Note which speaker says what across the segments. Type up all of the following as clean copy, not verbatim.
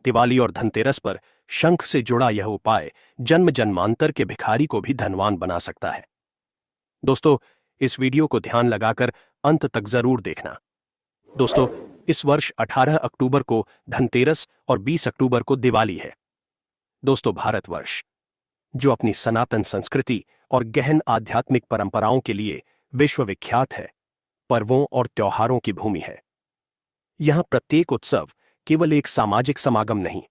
Speaker 1: दिवाली और धनतेरस पर शंख से जुड़ा यह उपाय जन्म जन्मांतर के भिखारी को भी धनवान बना सकता है। दोस्तों, इस वीडियो को ध्यान लगाकर अंत तक जरूर देखना। दोस्तों, इस वर्ष 18 अक्टूबर को धनतेरस और 20 अक्टूबर को दिवाली है। दोस्तों, भारतवर्ष जो अपनी सनातन संस्कृति और गहन आध्यात्मिक परंपराओं के लिए विश्वविख्यात है, पर्वों और त्योहारों की भूमि है। यहां प्रत्येक उत्सव केवल एक सामाजिक समागम नहीं,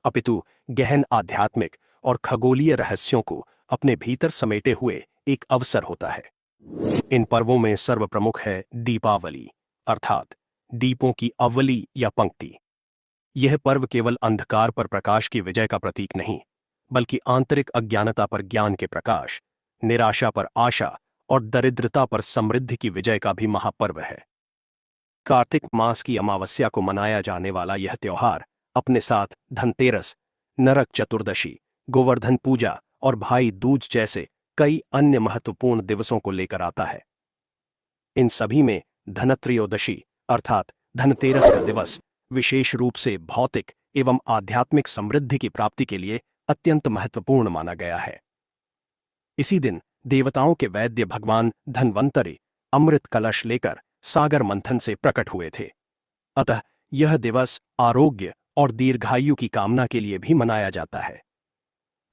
Speaker 1: अपितु गहन आध्यात्मिक और खगोलीय रहस्यों को अपने भीतर समेटे हुए एक अवसर होता है। इन पर्वों में सर्वप्रमुख है दीपावली, अर्थात दीपों की अव्वली या पंक्ति। यह पर्व केवल अंधकार पर प्रकाश की विजय का प्रतीक नहीं, बल्कि आंतरिक अज्ञानता पर ज्ञान के प्रकाश, निराशा पर आशा और दरिद्रता पर समृद्धि की विजय का भी महापर्व है। कार्तिक मास की अमावस्या को मनाया जाने वाला यह त्योहार अपने साथ धनतेरस, नरक चतुर्दशी, गोवर्धन पूजा और भाई दूज जैसे कई अन्य महत्वपूर्ण दिवसों को लेकर आता है। इन सभी में धनत्रयोदशी अर्थात धनतेरस का दिवस विशेष रूप से भौतिक एवं आध्यात्मिक समृद्धि की प्राप्ति के लिए अत्यंत महत्वपूर्ण माना गया है। इसी दिन देवताओं के वैद्य भगवान धन्वंतरि अमृत कलश लेकर सागर मंथन से प्रकट हुए थे। अतः यह दिवस आरोग्य और दीर्घायु की कामना के लिए भी मनाया जाता है।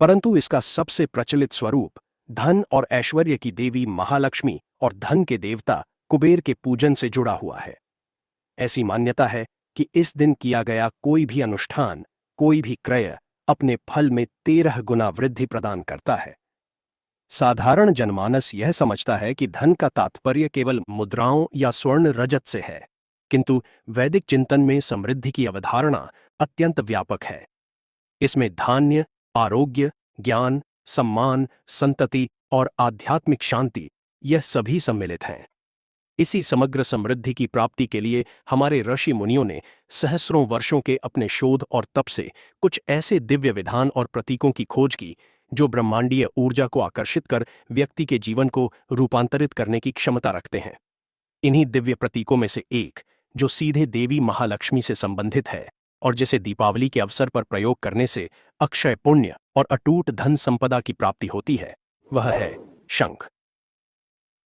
Speaker 1: परंतु इसका सबसे प्रचलित स्वरूप धन और ऐश्वर्य की देवी महालक्ष्मी और धन के देवता कुबेर के पूजन से जुड़ा हुआ है। ऐसी मान्यता है कि इस दिन किया गया कोई भी अनुष्ठान, कोई भी क्रय अपने फल में 13 गुना वृद्धि प्रदान करता है। साधारण जनमानस यह समझता है कि धन का तात्पर्य केवल मुद्राओं या स्वर्ण रजत से है, किंतु वैदिक चिंतन में समृद्धि की अवधारणा अत्यंत व्यापक है। इसमें धान्य, आरोग्य, ज्ञान, सम्मान, संतति और आध्यात्मिक शांति यह सभी सम्मिलित हैं। इसी समग्र समृद्धि की प्राप्ति के लिए हमारे ऋषि मुनियों ने सहस्रों वर्षों के अपने शोध और तप से कुछ ऐसे दिव्य विधान और प्रतीकों की खोज की जो ब्रह्मांडीय ऊर्जा को आकर्षित कर व्यक्ति के जीवन को रूपांतरित करने की क्षमता रखते हैं। इन्हीं दिव्य प्रतीकों में से एक जो सीधे देवी महालक्ष्मी से संबंधित है और जिसे दीपावली के अवसर पर प्रयोग करने से अक्षय पुण्य और अटूट धन संपदा की प्राप्ति होती है, वह है शंख।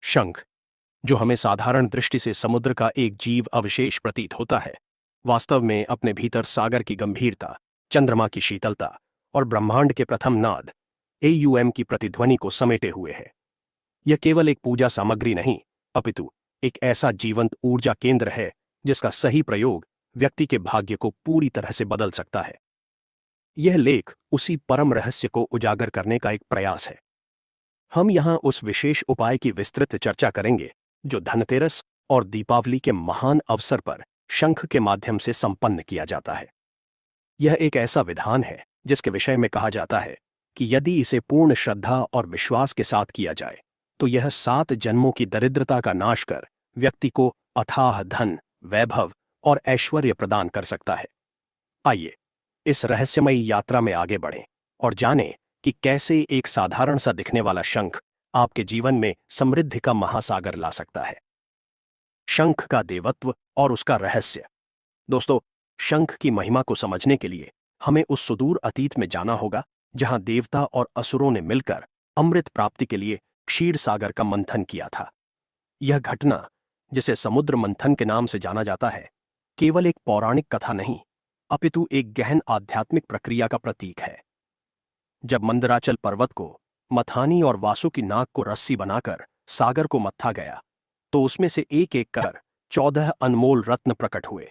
Speaker 1: शंख, जो हमें साधारण दृष्टि से समुद्र का एक जीव अवशेष प्रतीत होता है, वास्तव में अपने भीतर सागर की गंभीरता, चंद्रमा की शीतलता और ब्रह्मांड के प्रथम नाद AUM की प्रतिध्वनि को समेटे हुए है। यह केवल एक पूजा सामग्री नहीं, अपितु एक ऐसा जीवंत ऊर्जा केंद्र है जिसका सही प्रयोग व्यक्ति के भाग्य को पूरी तरह से बदल सकता है। यह लेख उसी परम रहस्य को उजागर करने का एक प्रयास है। हम यहां उस विशेष उपाय की विस्तृत चर्चा करेंगे जो धनतेरस और दीपावली के महान अवसर पर शंख के माध्यम से संपन्न किया जाता है। यह एक ऐसा विधान है जिसके विषय में कहा जाता है कि यदि इसे पूर्ण श्रद्धा और विश्वास के साथ किया जाए तो यह 7 जन्मों की दरिद्रता का नाश कर व्यक्ति को अथाह धन, वैभव और ऐश्वर्य प्रदान कर सकता है। आइए इस रहस्यमयी यात्रा में आगे बढ़ें और जानें कि कैसे एक साधारण सा दिखने वाला शंख आपके जीवन में समृद्धि का महासागर ला सकता है। शंख का देवत्व और उसका रहस्य। दोस्तों, शंख की महिमा को समझने के लिए हमें उस सुदूर अतीत में जाना होगा जहां देवता और असुरों ने मिलकर अमृत प्राप्ति के लिए क्षीर सागर का मंथन किया था। यह घटना, जिसे समुद्र मंथन के नाम से जाना जाता है, केवल एक पौराणिक कथा नहीं, अपितु एक गहन आध्यात्मिक प्रक्रिया का प्रतीक है। जब मंदराचल पर्वत को मथानी और वासु की नाक को रस्सी बनाकर सागर को मत्था गया, तो उसमें से एक एक कर 14 अनमोल रत्न प्रकट हुए।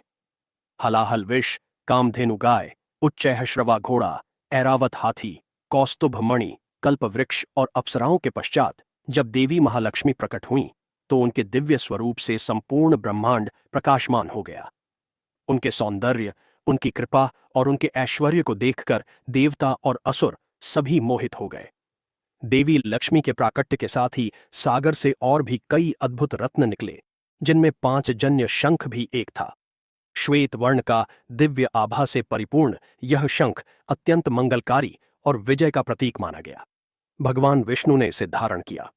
Speaker 1: हलाहल विष, कामधेनु गाय, उच्चैःश्रवा घोड़ा, ऐरावत हाथी, कौस्तुभ मणि, कल्पवृक्ष और अप्सराओं के पश्चात जब देवी महालक्ष्मी प्रकट हुईं, तो उनके दिव्य स्वरूप से संपूर्ण ब्रह्मांड प्रकाशमान हो गया। उनके सौंदर्य, उनकी कृपा और उनके ऐश्वर्य को देखकर देवता और असुर सभी मोहित हो गए। देवी लक्ष्मी के प्राकट्य के साथ ही सागर से और भी कई अद्भुत रत्न निकले, जिनमें 5 जन्य शंख भी एक था। श्वेत वर्ण का दिव्य आभा से परिपूर्ण यह शंख अत्यंत मंगलकारी और विजय का प्रतीक माना गया। भगवान विष्णु ने इसे धारण किया।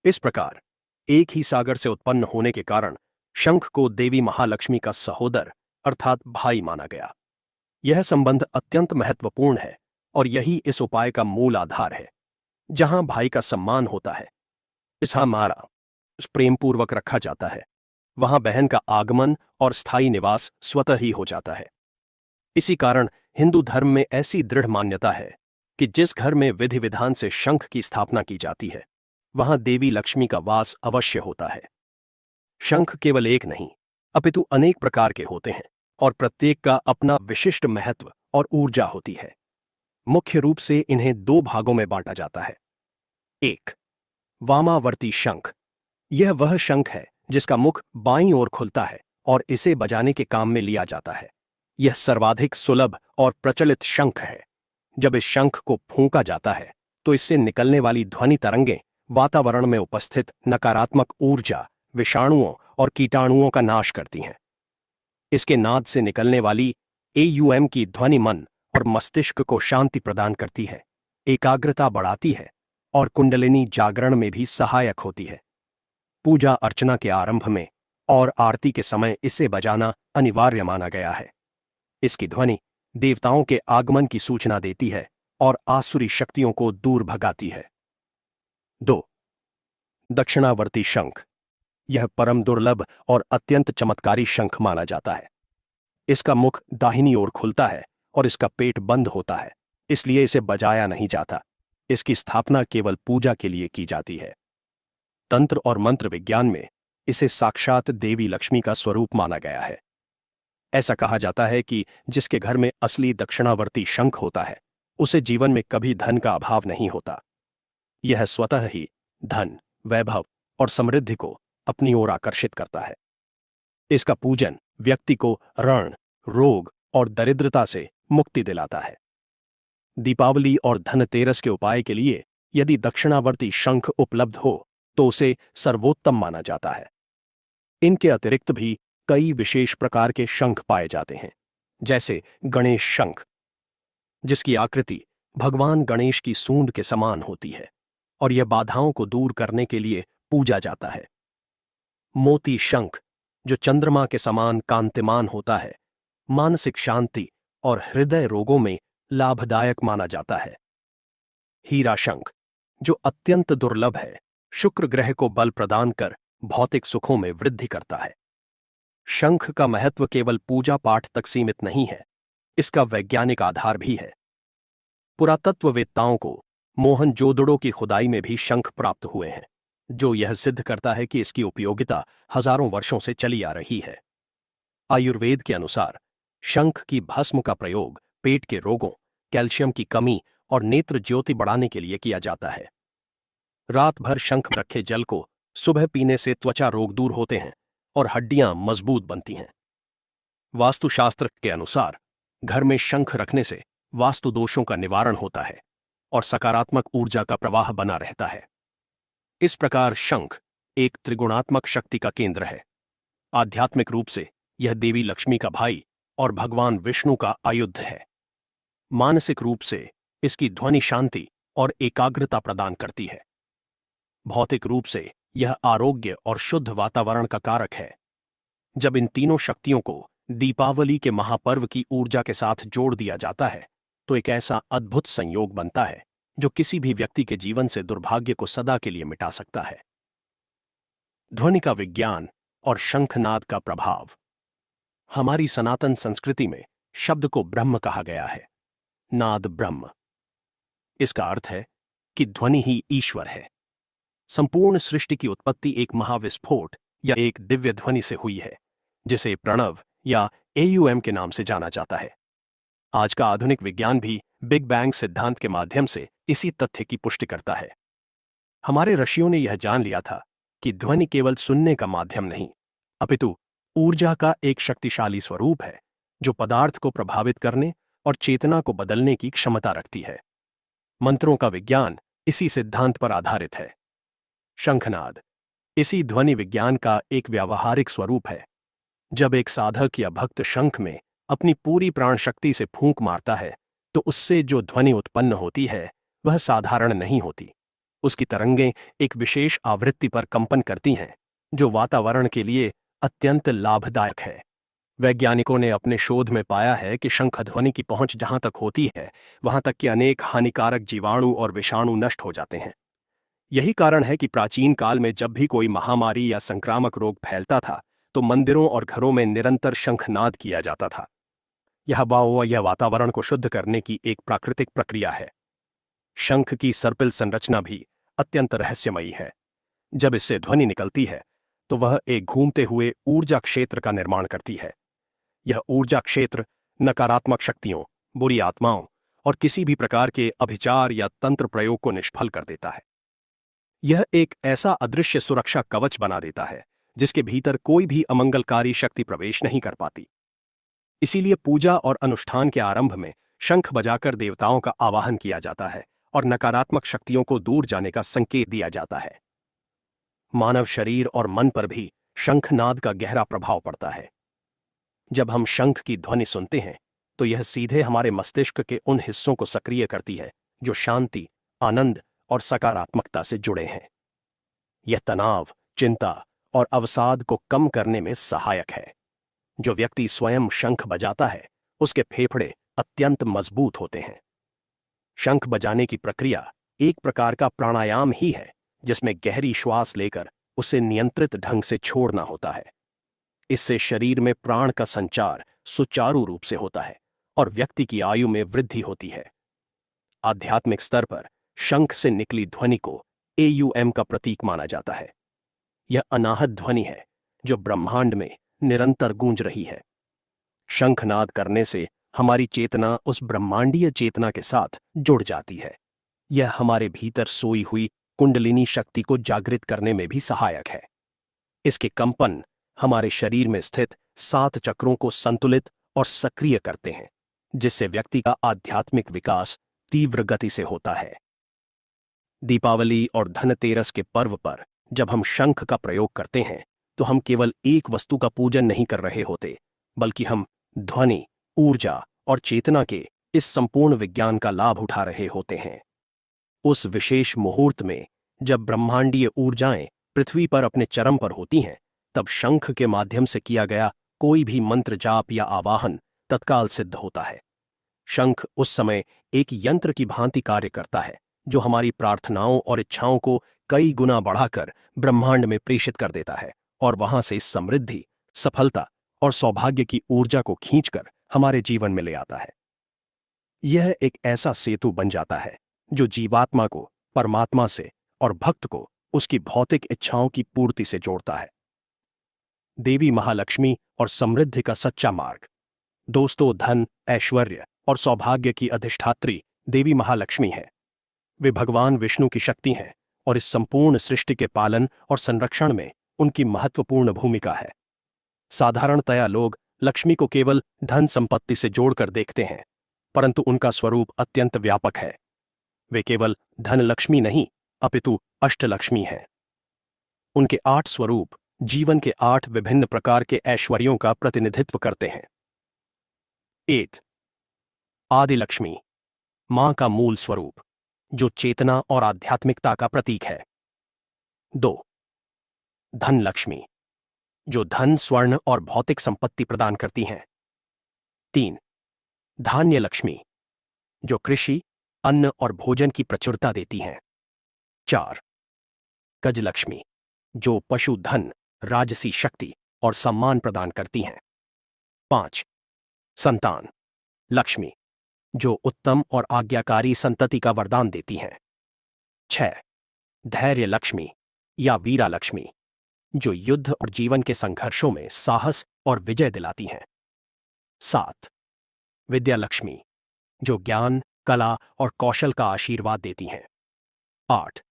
Speaker 1: इस प्रकार एक ही सागर से उत्पन्न होने के कारण शंख को देवी महालक्ष्मी का सहोदर अर्थात भाई माना गया। यह संबंध अत्यंत महत्वपूर्ण है और यही इस उपाय का मूल आधार है। जहां भाई का सम्मान होता है, इस हमारा प्रेमपूर्वक रखा जाता है, वहां बहन का आगमन और स्थायी निवास स्वतः ही हो जाता है। इसी कारण हिंदू धर्म में ऐसी दृढ़ मान्यता है कि जिस घर में विधि विधान से शंख की स्थापना की जाती है, वहां देवी लक्ष्मी का वास अवश्य होता है। शंख केवल एक नहीं, अपितु अनेक प्रकार के होते हैं और प्रत्येक का अपना विशिष्ट महत्व और ऊर्जा होती है। मुख्य रूप से इन्हें दो भागों में बांटा जाता है। एक, वामावर्ती शंख। यह वह शंख है जिसका मुख बाईं ओर खुलता है और इसे बजाने के काम में लिया जाता है। यह सर्वाधिक सुलभ और प्रचलित शंख है। जब इस शंख को फूंका जाता है तो इससे निकलने वाली ध्वनि तरंगें वातावरण में उपस्थित नकारात्मक ऊर्जा, विषाणुओं और कीटाणुओं का नाश करती हैं। इसके नाद से निकलने वाली एयूएम की ध्वनि मन और मस्तिष्क को शांति प्रदान करती है, एकाग्रता बढ़ाती है और कुंडलिनी जागरण में भी सहायक होती है। पूजा अर्चना के आरंभ में और आरती के समय इसे बजाना अनिवार्य माना गया है। इसकी ध्वनि देवताओं के आगमन की सूचना देती है और आसुरी शक्तियों को दूर भगाती है। 2. दक्षिणावर्ती शंख। यह परम दुर्लभ और अत्यंत चमत्कारी शंख माना जाता है। इसका मुख दाहिनी ओर खुलता है और इसका पेट बंद होता है, इसलिए इसे बजाया नहीं जाता। इसकी स्थापना केवल पूजा के लिए की जाती है। तंत्र और मंत्र विज्ञान में इसे साक्षात देवी लक्ष्मी का स्वरूप माना गया है। ऐसा कहा जाता है कि जिसके घर में असली दक्षिणावर्ती शंख होता है, उसे जीवन में कभी धन का अभाव नहीं होता। यह स्वतः ही धन, वैभव और समृद्धि को अपनी ओर आकर्षित करता है। इसका पूजन व्यक्ति को ऋण, रोग और दरिद्रता से मुक्ति दिलाता है। दीपावली और धनतेरस के उपाय के लिए यदि दक्षिणावर्ती शंख उपलब्ध हो तो उसे सर्वोत्तम माना जाता है। इनके अतिरिक्त भी कई विशेष प्रकार के शंख पाए जाते हैं, जैसे गणेश शंख, जिसकी आकृति भगवान गणेश की सूंड के समान होती है और यह बाधाओं को दूर करने के लिए पूजा जाता है। मोती शंख, जो चंद्रमा के समान कांतिमान होता है, मानसिक शांति और हृदय रोगों में लाभदायक माना जाता है। हीरा शंख, जो अत्यंत दुर्लभ है, शुक्र ग्रह को बल प्रदान कर भौतिक सुखों में वृद्धि करता है। शंख का महत्व केवल पूजा पाठ तक सीमित नहीं है, इसका वैज्ञानिक आधार भी है। पुरातत्ववेत्ताओं को मोहनजोदड़ो की खुदाई में भी शंख प्राप्त हुए हैं, जो यह सिद्ध करता है कि इसकी उपयोगिता हजारों वर्षों से चली आ रही है। आयुर्वेद के अनुसार शंख की भस्म का प्रयोग पेट के रोगों, कैल्शियम की कमी और नेत्र ज्योति बढ़ाने के लिए किया जाता है। रात भर शंख रखे जल को सुबह पीने से त्वचा रोग दूर होते हैं और हड्डियां मजबूत बनती हैं। वास्तुशास्त्र के अनुसार घर में शंख रखने से वास्तु दोषों का निवारण होता है और सकारात्मक ऊर्जा का प्रवाह बना रहता है। इस प्रकार शंख एक त्रिगुणात्मक शक्ति का केंद्र है। आध्यात्मिक रूप से यह देवी लक्ष्मी का भाई और भगवान विष्णु का आयुध है। मानसिक रूप से इसकी ध्वनि शांति और एकाग्रता प्रदान करती है। भौतिक रूप से यह आरोग्य और शुद्ध वातावरण का कारक है। जब इन तीनों शक्तियों को दीपावली के महापर्व की ऊर्जा के साथ जोड़ दिया जाता है तो एक ऐसा अद्भुत संयोग बनता है जो किसी भी व्यक्ति के जीवन से दुर्भाग्य को सदा के लिए मिटा सकता है। ध्वनि का विज्ञान और शंखनाद का प्रभाव। हमारी सनातन संस्कृति में शब्द को ब्रह्म कहा गया है, नाद ब्रह्म। इसका अर्थ है कि ध्वनि ही ईश्वर है। संपूर्ण सृष्टि की उत्पत्ति एक महाविस्फोट या एक दिव्य ध्वनि से हुई है, जिसे प्रणव या एयूएम के नाम से जाना जाता है। आज का आधुनिक विज्ञान भी बिग बैंग सिद्धांत के माध्यम से इसी तथ्य की पुष्टि करता है। हमारे ऋषियों ने यह जान लिया था कि ध्वनि केवल सुनने का माध्यम नहीं, अपितु ऊर्जा का एक शक्तिशाली स्वरूप है जो पदार्थ को प्रभावित करने और चेतना को बदलने की क्षमता रखती है। मंत्रों का विज्ञान इसी सिद्धांत पर आधारित है। शंखनाद इसी ध्वनि विज्ञान का एक व्यावहारिक स्वरूप है। जब एक साधक या भक्त शंख में अपनी पूरी प्राण शक्ति से फूंक मारता है तो उससे जो ध्वनि उत्पन्न होती है वह साधारण नहीं होती। उसकी तरंगें एक विशेष आवृत्ति पर कंपन करती हैं जो वातावरण के लिए अत्यंत लाभदायक है। वैज्ञानिकों ने अपने शोध में पाया है कि शंख ध्वनि की पहुंच जहां तक होती है वहां तक कि अनेक हानिकारक जीवाणु और विषाणु नष्ट हो जाते हैं। यही कारण है कि प्राचीन काल में जब भी कोई महामारी या संक्रामक रोग फैलता था तो मंदिरों और घरों में निरंतर शंखनाद किया जाता था। यह वातावरण को शुद्ध करने की एक प्राकृतिक प्रक्रिया है। शंख की सर्पिल संरचना भी अत्यंत रहस्यमयी है। जब इससे ध्वनि निकलती है तो वह एक घूमते हुए ऊर्जा क्षेत्र का निर्माण करती है। यह ऊर्जा क्षेत्र नकारात्मक शक्तियों, बुरी आत्माओं और किसी भी प्रकार के अभिचार या तंत्र प्रयोग को निष्फल कर देता है। यह एक ऐसा अदृश्य सुरक्षा कवच बना देता है जिसके भीतर कोई भी अमंगलकारी शक्ति प्रवेश नहीं कर पाती। इसीलिए पूजा और अनुष्ठान के आरंभ में शंख बजाकर देवताओं का आवाहन किया जाता है और नकारात्मक शक्तियों को दूर जाने का संकेत दिया जाता है। मानव शरीर और मन पर भी शंखनाद का गहरा प्रभाव पड़ता है। जब हम शंख की ध्वनि सुनते हैं तो यह सीधे हमारे मस्तिष्क के उन हिस्सों को सक्रिय करती है जो शांति, आनंद और सकारात्मकता से जुड़े हैं। यह तनाव, चिंता और अवसाद को कम करने में सहायक है। जो व्यक्ति स्वयं शंख बजाता है उसके फेफड़े अत्यंत मजबूत होते हैं। शंख बजाने की प्रक्रिया एक प्रकार का प्राणायाम ही है जिसमें गहरी श्वास लेकर उसे नियंत्रित ढंग से छोड़ना होता है। इससे शरीर में प्राण का संचार सुचारू रूप से होता है और व्यक्ति की आयु में वृद्धि होती है। आध्यात्मिक स्तर पर शंख से निकली ध्वनि को एयूएम का प्रतीक माना जाता है। यह अनाहत ध्वनि है जो ब्रह्मांड में निरंतर गूंज रही है। शंखनाद करने से हमारी चेतना उस ब्रह्मांडीय चेतना के साथ जुड़ जाती है। यह हमारे भीतर सोई हुई कुंडलिनी शक्ति को जागृत करने में भी सहायक है। इसके कंपन हमारे शरीर में स्थित 7 चक्रों को संतुलित और सक्रिय करते हैं, जिससे व्यक्ति का आध्यात्मिक विकास तीव्र गति से होता है। दीपावली और धनतेरस के पर्व पर जब हम शंख का प्रयोग करते हैं तो हम केवल एक वस्तु का पूजन नहीं कर रहे होते, बल्कि हम ध्वनि, ऊर्जा और चेतना के इस संपूर्ण विज्ञान का लाभ उठा रहे होते हैं। उस विशेष मुहूर्त में जब ब्रह्मांडीय ऊर्जाएं पृथ्वी पर अपने चरम पर होती हैं, तब शंख के माध्यम से किया गया कोई भी मंत्र जाप या आवाहन तत्काल सिद्ध होता है। शंख उस समय एक यंत्र की भांति कार्य करता है जो हमारी प्रार्थनाओं और इच्छाओं को कई गुना बढ़ाकर ब्रह्मांड में प्रेषित कर देता है और वहां से समृद्धि, सफलता और सौभाग्य की ऊर्जा को खींचकर हमारे जीवन में ले आता है। यह एक ऐसा सेतु बन जाता है जो जीवात्मा को परमात्मा से और भक्त को उसकी भौतिक इच्छाओं की पूर्ति से जोड़ता है। देवी महालक्ष्मी और समृद्धि का सच्चा मार्ग। दोस्तों, धन, ऐश्वर्य और सौभाग्य की अधिष्ठात्री देवी महालक्ष्मी है। वे भगवान विष्णु की शक्ति हैं और इस संपूर्ण सृष्टि के पालन और संरक्षण में उनकी महत्वपूर्ण भूमिका है। साधारणतया लोग लक्ष्मी को केवल धन संपत्ति से जोड़कर देखते हैं, परंतु उनका स्वरूप अत्यंत व्यापक है। वे केवल धन लक्ष्मी नहीं अपितु अष्टलक्ष्मी हैं। उनके 8 स्वरूप जीवन के 8 विभिन्न प्रकार के ऐश्वर्यों का प्रतिनिधित्व करते हैं। 1. आदि लक्ष्मी, मां का मूल स्वरूप, जो चेतना और आध्यात्मिकता का प्रतीक है। 2. धन लक्ष्मी, जो धन, स्वर्ण और भौतिक संपत्ति प्रदान करती हैं। 3. धान्य लक्ष्मी, जो कृषि, अन्न और भोजन की प्रचुरता देती हैं। 4. गज लक्ष्मी, जो पशु धन, राजसी शक्ति और सम्मान प्रदान करती हैं। 5. संतान लक्ष्मी, जो उत्तम और आज्ञाकारी संतति का वरदान देती हैं। 6. धैर्य लक्ष्मी या वीरा लक्ष्मी, जो युद्ध और जीवन के संघर्षों में साहस और विजय दिलाती हैं। 7. विद्या लक्ष्मी, जो ज्ञान, कला और कौशल का आशीर्वाद देती हैं। 8.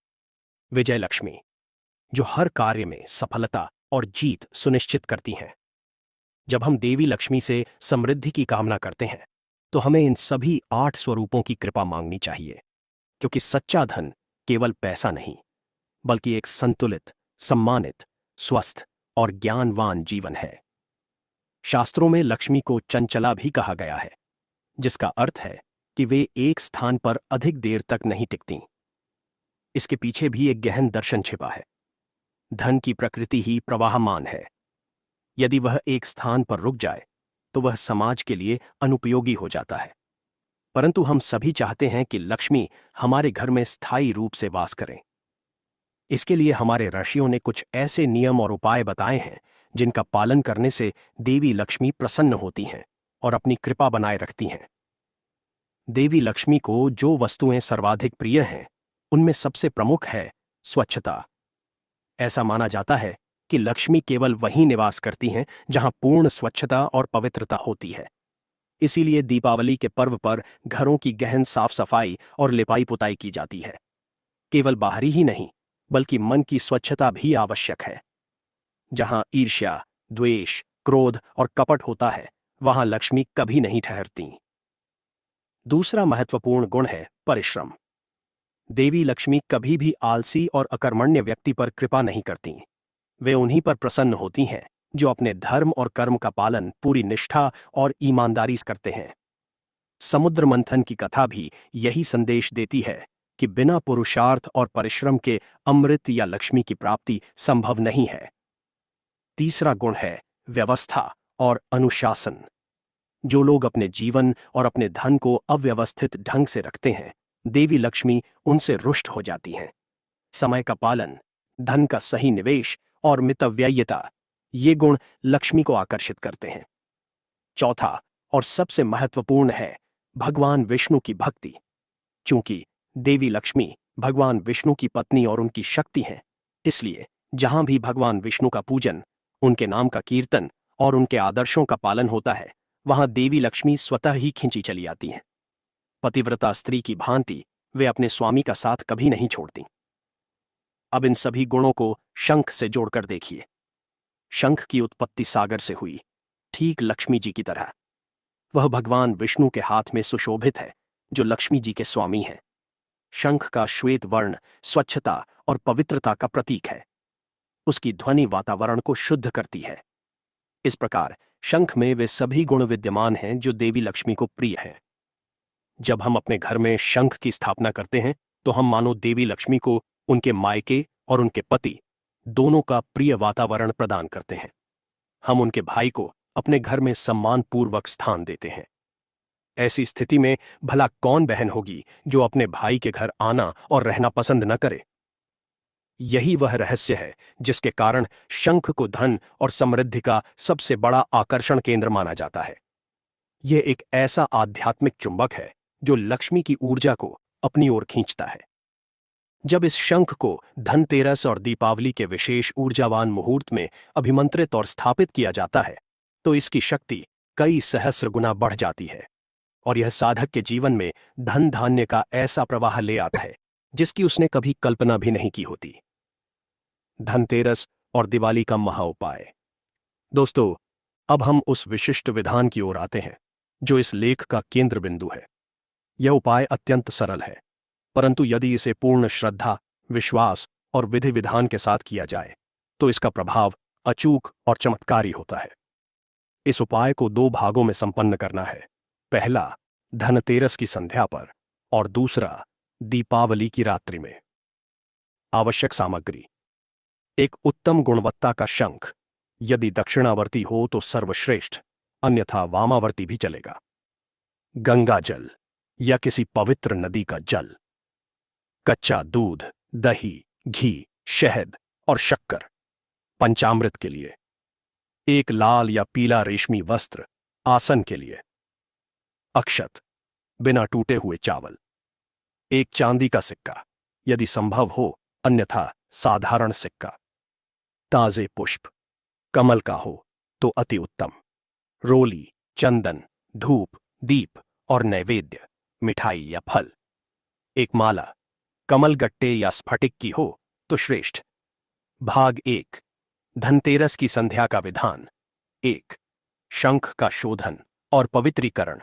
Speaker 1: विजय लक्ष्मी, जो हर कार्य में सफलता और जीत सुनिश्चित करती हैं। जब हम देवी लक्ष्मी से समृद्धि की कामना करते हैं तो हमें इन सभी 8 स्वरूपों की कृपा मांगनी चाहिए, क्योंकि सच्चा धन केवल पैसा नहीं, बल्कि एक संतुलित, सम्मानित, स्वस्थ और ज्ञानवान जीवन है। शास्त्रों में लक्ष्मी को चंचला भी कहा गया है, जिसका अर्थ है कि वे एक स्थान पर अधिक देर तक नहीं टिकती। इसके पीछे भी एक गहन दर्शन छिपा है। धन की प्रकृति ही प्रवाहमान है। यदि वह एक स्थान पर रुक जाए तो वह समाज के लिए अनुपयोगी हो जाता है। परंतु हम सभी चाहते हैं कि लक्ष्मी हमारे घर में स्थायी रूप से वास करें। इसके लिए हमारे ऋषियों ने कुछ ऐसे नियम और उपाय बताए हैं जिनका पालन करने से देवी लक्ष्मी प्रसन्न होती हैं और अपनी कृपा बनाए रखती हैं। देवी लक्ष्मी को जो वस्तुएं सर्वाधिक प्रिय हैं, उनमें सबसे प्रमुख है स्वच्छता। ऐसा माना जाता है कि लक्ष्मी केवल वहीं निवास करती हैं जहां पूर्ण स्वच्छता और पवित्रता होती है। इसीलिए दीपावली के पर्व पर घरों की गहन साफ सफाई और लिपाई पुताई की जाती है। केवल बाहरी ही नहीं, बल्कि मन की स्वच्छता भी आवश्यक है। जहां ईर्ष्या, द्वेष, क्रोध और कपट होता है, वहां लक्ष्मी कभी नहीं ठहरती। दूसरा महत्वपूर्ण गुण है परिश्रम। देवी लक्ष्मी कभी भी आलसी और अकर्मण्य व्यक्ति पर कृपा नहीं करती। वे उन्हीं पर प्रसन्न होती हैं जो अपने धर्म और कर्म का पालन पूरी निष्ठा और ईमानदारी से करते हैं। समुद्र मंथन की कथा भी यही संदेश देती है कि बिना पुरुषार्थ और परिश्रम के अमृत या लक्ष्मी की प्राप्ति संभव नहीं है। तीसरा गुण है व्यवस्था और अनुशासन। जो लोग अपने जीवन और अपने धन को अव्यवस्थित ढंग से रखते हैं, देवी लक्ष्मी उनसे रुष्ट हो जाती हैं। समय का पालन, धन का सही निवेश और मितव्ययिता, ये गुण लक्ष्मी को आकर्षित करते हैं। चौथा और सबसे महत्वपूर्ण है भगवान विष्णु की भक्ति। चूंकि देवी लक्ष्मी भगवान विष्णु की पत्नी और उनकी शक्ति हैं, इसलिए जहां भी भगवान विष्णु का पूजन, उनके नाम का कीर्तन और उनके आदर्शों का पालन होता है, वहां देवी लक्ष्मी स्वतः ही खिंची चली आती हैं। पतिव्रता स्त्री की भांति वे अपने स्वामी का साथ कभी नहीं छोड़ती। अब इन सभी गुणों को शंख से जोड़कर देखिए। शंख की उत्पत्ति सागर से हुई, ठीक लक्ष्मी जी की तरह। वह भगवान विष्णु के हाथ में सुशोभित है, जो लक्ष्मी जी के स्वामी हैं। शंख का श्वेत वर्ण स्वच्छता और पवित्रता का प्रतीक है। उसकी ध्वनि वातावरण को शुद्ध करती है। इस प्रकार शंख में वे सभी गुण विद्यमान हैं जो देवी लक्ष्मी को प्रिय हैं। जब हम अपने घर में शंख की स्थापना करते हैं, तो हम मानो देवी लक्ष्मी को उनके मायके और उनके पति दोनों का प्रिय वातावरण प्रदान करते हैं। हम उनके भाई को अपने घर में सम्मानपूर्वक स्थान देते हैं। ऐसी स्थिति में भला कौन बहन होगी जो अपने भाई के घर आना और रहना पसंद न करे। यही वह रहस्य है जिसके कारण शंख को धन और समृद्धि का सबसे बड़ा आकर्षण केंद्र माना जाता है। यह एक ऐसा आध्यात्मिक चुंबक है जो लक्ष्मी की ऊर्जा को अपनी ओर खींचता है। जब इस शंख को धनतेरस और दीपावली के विशेष ऊर्जावान मुहूर्त में अभिमंत्रित और स्थापित किया जाता है, तो इसकी शक्ति कई सहस्र गुना बढ़ जाती है और यह साधक के जीवन में धन धान्य का ऐसा प्रवाह ले आता है जिसकी उसने कभी कल्पना भी नहीं की होती। धनतेरस और दिवाली का महाउपाय। दोस्तों, अब हम उस विशिष्ट विधान की ओर आते हैं जो इस लेख का केंद्र बिंदु है। यह उपाय अत्यंत सरल है, परंतु यदि इसे पूर्ण श्रद्धा, विश्वास और विधि विधान के साथ किया जाए तो इसका प्रभाव अचूक और चमत्कारी होता है। इस उपाय को 2 भागों में संपन्न करना है। पहला धनतेरस की संध्या पर और दूसरा दीपावली की रात्रि में। आवश्यक सामग्री: एक उत्तम गुणवत्ता का शंख, यदि दक्षिणावर्ती हो तो सर्वश्रेष्ठ, अन्यथा वामावर्ती भी चलेगा। गंगा जल या किसी पवित्र नदी का जल। कच्चा दूध, दही, घी, शहद और शक्कर पंचामृत के लिए। एक लाल या पीला रेशमी वस्त्र आसन के लिए। अक्षत, बिना टूटे हुए चावल। एक चांदी का सिक्का, यदि संभव हो, अन्यथा साधारण सिक्का। ताजे पुष्प, कमल का हो तो अति उत्तम। रोली, चंदन, धूप, दीप और नैवेद्य, मिठाई या फल। एक माला, कमल गट्टे या स्फटिक की हो तो श्रेष्ठ। भाग 1, धनतेरस की संध्या का विधान। 1. शंख का शोधन और पवित्रीकरण।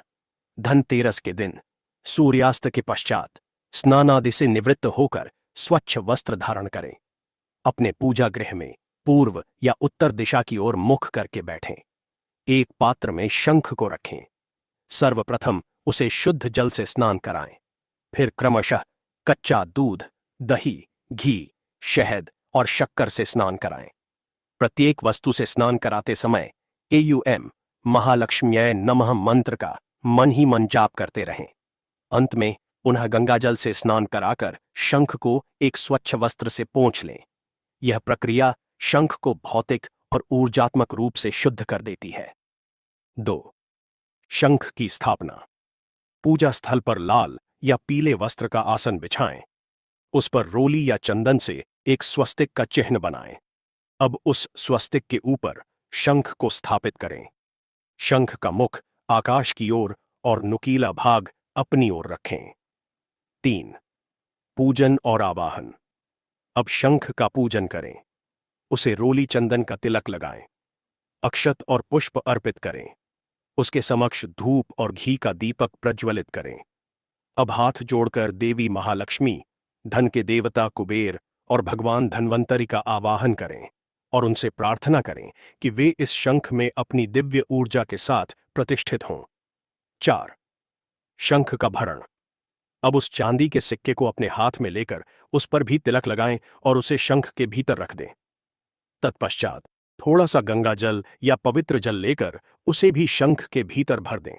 Speaker 1: धनतेरस के दिन सूर्यास्त के पश्चात स्नानादि से निवृत्त होकर स्वच्छ वस्त्र धारण करें। अपने पूजा गृह में पूर्व या उत्तर दिशा की ओर मुख करके बैठें। एक पात्र में शंख को रखें। सर्वप्रथम उसे शुद्ध जल से स्नान कराएं। फिर क्रमशः कच्चा दूध, दही, घी, शहद और शक्कर से स्नान कराएं। प्रत्येक वस्तु से स्नान कराते समय AUM महालक्ष्म्यै नमः मंत्र का मन ही मन जाप करते रहें। अंत में पुनः गंगाजल से स्नान कराकर शंख को एक स्वच्छ वस्त्र से पोंछ लें। यह प्रक्रिया शंख को भौतिक और ऊर्जात्मक रूप से शुद्ध कर देती है। 2. शंख की स्थापना। पूजा स्थल पर लाल या पीले वस्त्र का आसन बिछाएं। उस पर रोली या चंदन से एक स्वस्तिक का चिन्ह बनाएं। अब उस स्वस्तिक के ऊपर शंख को स्थापित करें। शंख का मुख आकाश की ओर और नुकीला भाग अपनी ओर रखें। 3. पूजन और आवाहन। अब शंख का पूजन करें। उसे रोली चंदन का तिलक लगाएं। अक्षत और पुष्प अर्पित करें। उसके समक्ष धूप और घी का दीपक प्रज्वलित करें। अब हाथ जोड़कर देवी महालक्ष्मी, धन के देवता कुबेर और भगवान धन्वंतरि का आवाहन करें और उनसे प्रार्थना करें कि वे इस शंख में अपनी दिव्य ऊर्जा के साथ प्रतिष्ठित हों। 4. शंख का भरण। अब उस चांदी के सिक्के को अपने हाथ में लेकर उस पर भी तिलक लगाएं और उसे शंख के भीतर रख दें। तत्पश्चात थोड़ा सा गंगा जल या पवित्र जल लेकर उसे भी शंख के भीतर भर दें।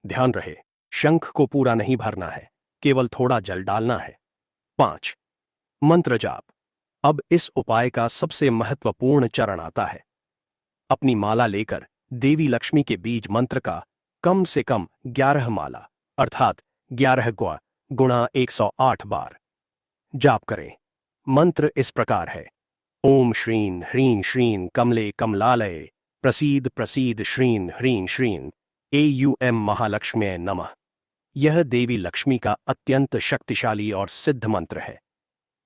Speaker 1: ध्यान रहे, शंख को पूरा नहीं भरना है, केवल थोड़ा जल डालना है। 5. मंत्र जाप। अब इस उपाय का सबसे महत्वपूर्ण चरण आता है। अपनी माला लेकर देवी लक्ष्मी के बीज मंत्र का कम से कम 11 माला अर्थात 11 गुणा 108 बार जाप करें। मंत्र इस प्रकार है: ओम श्रीं ह्रीं श्रीं कमले कमलालये प्रसीद प्रसीद श्रीं ह्रीं श्रीं एयूएम महालक्ष्म्यै नमः। यह देवी लक्ष्मी का अत्यंत शक्तिशाली और सिद्ध मंत्र है।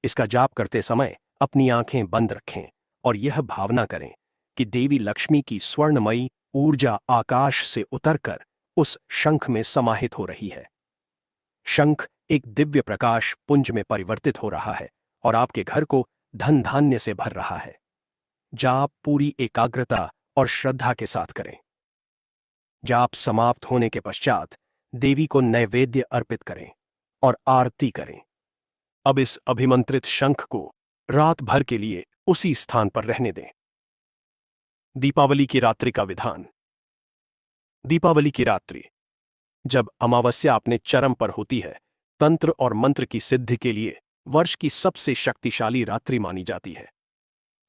Speaker 1: इसका जाप करते समय अपनी आंखें बंद रखें और यह भावना करें कि देवी लक्ष्मी की स्वर्णमयी ऊर्जा आकाश से उतरकर उस शंख में समाहित हो रही है। शंख एक दिव्य प्रकाश पुंज में परिवर्तित हो रहा है और आपके घर को धन धान्य से भर रहा है। जाप पूरी एकाग्रता और श्रद्धा के साथ करें। जाप समाप्त होने के पश्चात देवी को नैवेद्य अर्पित करें और आरती करें। अब इस अभिमंत्रित शंख को रात भर के लिए उसी स्थान पर रहने दें। दीपावली की रात्रि का विधान। दीपावली की रात्रि जब अमावस्या अपने चरम पर होती है, तंत्र और मंत्र की सिद्धि के लिए वर्ष की सबसे शक्तिशाली रात्रि मानी जाती है।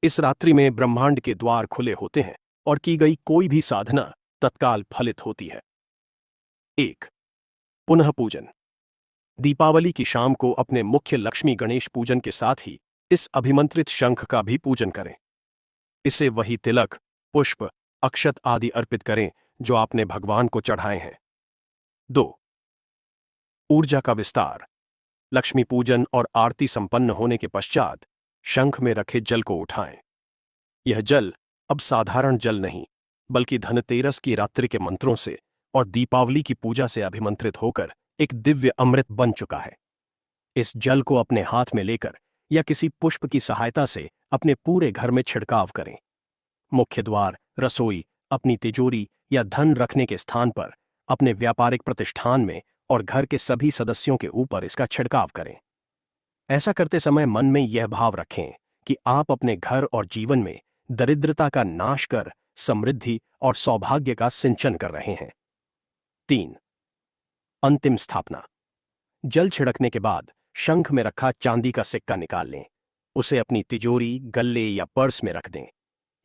Speaker 1: इस रात्रि में ब्रह्मांड के द्वार खुले होते हैं और की गई कोई भी साधना तत्काल फलित होती है। 1. पुनः पूजन। दीपावली की शाम को अपने मुख्य लक्ष्मी गणेश पूजन के साथ ही इस अभिमंत्रित शंख का भी पूजन करें। इसे वही तिलक, पुष्प, अक्षत आदि अर्पित करें जो आपने भगवान को चढ़ाए हैं। 2. ऊर्जा का विस्तार। लक्ष्मी पूजन और आरती संपन्न होने के पश्चात शंख में रखे जल को उठाएं। यह जल अब साधारण जल नहीं, बल्कि धनतेरस की रात्रि के मंत्रों से और दीपावली की पूजा से अभिमंत्रित होकर एक दिव्य अमृत बन चुका है। इस जल को अपने हाथ में लेकर या किसी पुष्प की सहायता से अपने पूरे घर में छिड़काव करें। मुख्य द्वार, रसोई, अपनी तिजोरी या धन रखने के स्थान पर, अपने व्यापारिक प्रतिष्ठान में और घर के सभी सदस्यों के ऊपर इसका छिड़काव करें। ऐसा करते समय मन में यह भाव रखें कि आप अपने घर और जीवन में दरिद्रता का नाश कर समृद्धि और सौभाग्य का सिंचन कर रहे हैं। 3. अंतिम स्थापना। जल छिड़कने के बाद शंख में रखा चांदी का सिक्का निकाल लें। उसे अपनी तिजोरी, गल्ले या पर्स में रख दें।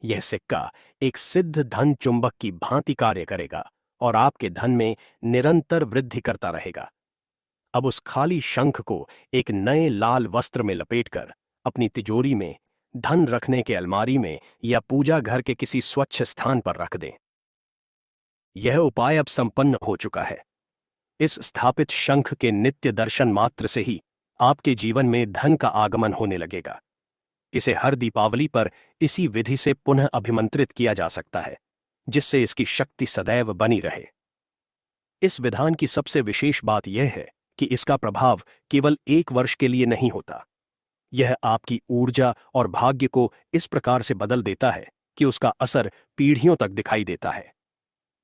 Speaker 1: यह सिक्का एक सिद्ध धन चुंबक की भांति कार्य करेगा और आपके धन में निरंतर वृद्धि करता रहेगा। अब उस खाली शंख को एक नए लाल वस्त्र में लपेटकर अपनी तिजोरी में, धन रखने के अलमारी में या पूजा घर के किसी स्वच्छ स्थान पर रख दें। यह उपाय अब संपन्न हो चुका है। इस स्थापित शंख के नित्य दर्शन मात्र से ही आपके जीवन में धन का आगमन होने लगेगा। इसे हर दीपावली पर इसी विधि से पुनः अभिमंत्रित किया जा सकता है, जिससे इसकी शक्ति सदैव बनी रहे। इस विधान की सबसे विशेष बात यह है कि इसका प्रभाव केवल 1 वर्ष के लिए नहीं होता। यह आपकी ऊर्जा और भाग्य को इस प्रकार से बदल देता है कि उसका असर पीढ़ियों तक दिखाई देता है।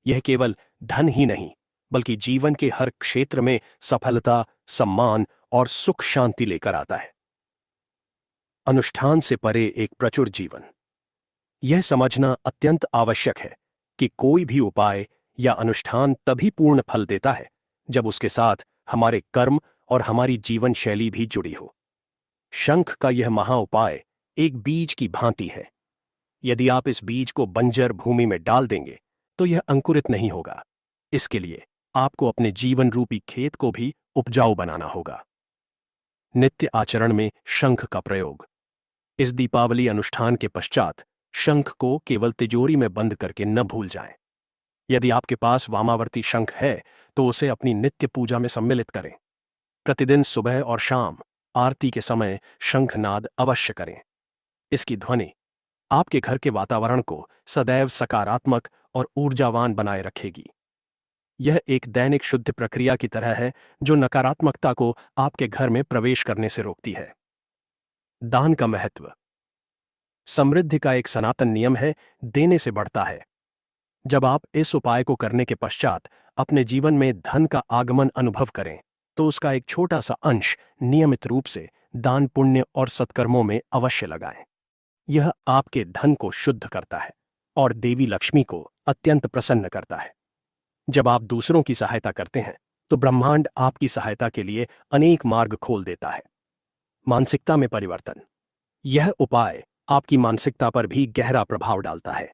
Speaker 1: यह केवल धन ही नहीं, बल्कि जीवन के हर क्षेत्र में सफलता, सम्मान और सुख शांति लेकर आता है। अनुष्ठान से परे एक प्रचुर जीवन। यह समझना अत्यंत आवश्यक है कि कोई भी उपाय या अनुष्ठान तभी पूर्ण फल देता है जब उसके साथ हमारे कर्म और हमारी जीवन शैली भी जुड़ी हो। शंख का यह महा उपाय एक बीज की भांति है। यदि आप इस बीज को बंजर भूमि में डाल देंगे तो यह अंकुरित नहीं होगा। इसके लिए आपको अपने जीवन रूपी खेत को भी उपजाऊ बनाना होगा। नित्य आचरण में शंख का प्रयोग। इस दीपावली अनुष्ठान के पश्चात शंख को केवल तिजोरी में बंद करके न भूल जाएं। यदि आपके पास वामावर्ती शंख है तो उसे अपनी नित्य पूजा में सम्मिलित करें। प्रतिदिन सुबह और शाम आरती के समय शंखनाद अवश्य करें। इसकी ध्वनि आपके घर के वातावरण को सदैव सकारात्मक और ऊर्जावान बनाए रखेगी। यह एक दैनिक शुद्ध प्रक्रिया की तरह है जो नकारात्मकता को आपके घर में प्रवेश करने से रोकती है। दान का महत्व। समृद्धि का एक सनातन नियम है, देने से बढ़ता है। जब आप इस उपाय को करने के पश्चात अपने जीवन में धन का आगमन अनुभव करें तो उसका एक छोटा सा अंश नियमित रूप से दान पुण्य और सत्कर्मों में अवश्य लगाएं। यह आपके धन को शुद्ध करता है और देवी लक्ष्मी को अत्यंत प्रसन्न करता है। जब आप दूसरों की सहायता करते हैं तो ब्रह्मांड आपकी सहायता के लिए अनेक मार्ग खोल देता है। मानसिकता में परिवर्तन। यह उपाय आपकी मानसिकता पर भी गहरा प्रभाव डालता है।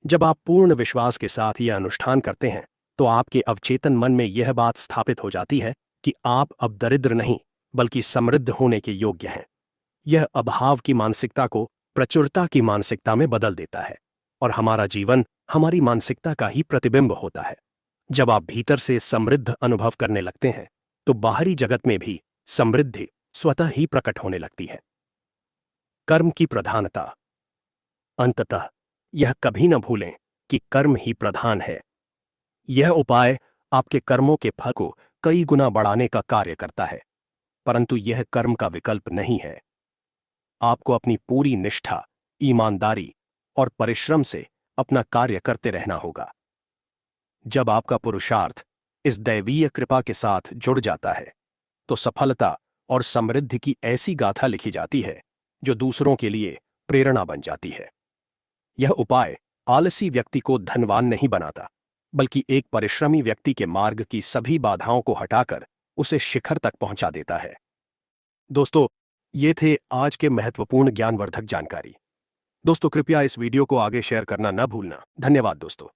Speaker 1: जब आप पूर्ण विश्वास के साथ यह अनुष्ठान करते हैं तो आपके अवचेतन मन में यह बात स्थापित हो जाती है कि आप अब दरिद्र नहीं बल्कि समृद्ध होने के योग्य हैं। यह अभाव की मानसिकता को प्रचुरता की मानसिकता में बदल देता है और हमारा जीवन हमारी मानसिकता का ही प्रतिबिंब होता है। जब आप भीतर से समृद्ध अनुभव करने लगते हैं तो बाहरी जगत में भी समृद्धि स्वतः ही प्रकट होने लगती है। कर्म की प्रधानता। अंततः यह कभी न भूलें कि कर्म ही प्रधान है। यह उपाय आपके कर्मों के फल को कई गुना बढ़ाने का कार्य करता है, परंतु यह कर्म का विकल्प नहीं है। आपको अपनी पूरी निष्ठा, ईमानदारी और परिश्रम से अपना कार्य करते रहना होगा। जब आपका पुरुषार्थ इस दैवीय कृपा के साथ जुड़ जाता है तो सफलता और समृद्धि की ऐसी गाथा लिखी जाती है जो दूसरों के लिए प्रेरणा बन जाती है। यह उपाय आलसी व्यक्ति को धनवान नहीं बनाता, बल्कि एक परिश्रमी व्यक्ति के मार्ग की सभी बाधाओं को हटाकर उसे शिखर तक पहुंचा देता है। दोस्तों, ये थे आज के महत्वपूर्ण ज्ञानवर्धक जानकारी। दोस्तों, कृपया इस वीडियो को आगे शेयर करना न भूलना। धन्यवाद दोस्तों।